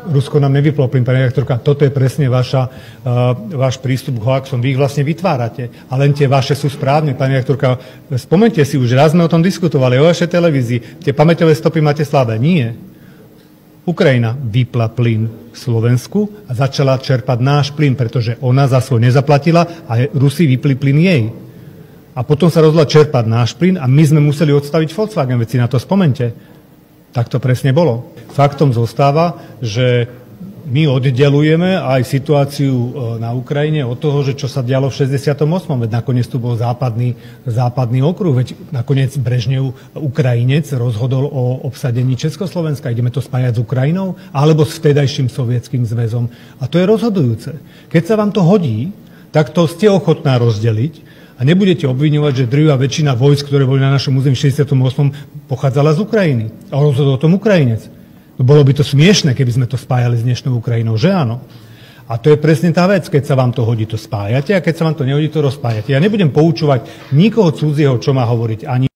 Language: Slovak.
Rusko nám nevyplo plyn, pani redaktorka. Toto je presne váš prístup k hoaxom. Vy ich vlastne vytvárate. A len tie vaše sú správne, pani redaktorka. Spomente si, už raz sme o tom diskutovali, o vašej televízii. Tie pamäťové stopy máte slabé. Nie. Ukrajina vypla plyn v Slovensku a začala čerpať náš plyn, pretože ona za svoj nezaplatila a Rusi vypli plyn jej. A potom sa rozhodla čerpať náš plyn a my sme museli odstaviť Volkswagen, veď si na to spomente. Tak to presne bolo. Faktom zostáva, že my oddelujeme aj situáciu na Ukrajine od toho, že čo sa dialo v 68. Veď nakoniec tu bol západný okruh, veď nakoniec Brežnev, Ukrajinec, rozhodol o obsadení Československa. Ideme to spájať s Ukrajinou alebo s vtedajším Sovietským zväzom. A to je rozhodujúce. Keď sa vám to hodí, tak to ste ochotná rozdeliť. A nebudete obviňovať, že drvivá väčšina vojsk, ktoré boli na našom území v 68. pochádzala z Ukrajiny. A rozhodol o tom Ukrajinec. Bolo by to smiešne, keby sme to spájali s dnešnou Ukrajinou, že áno? A to je presne tá vec, keď sa vám to hodí, to spájate, a keď sa vám to nehodí, to rozpájate. Ja nebudem poučovať nikoho cudzieho, čo má hovoriť, ani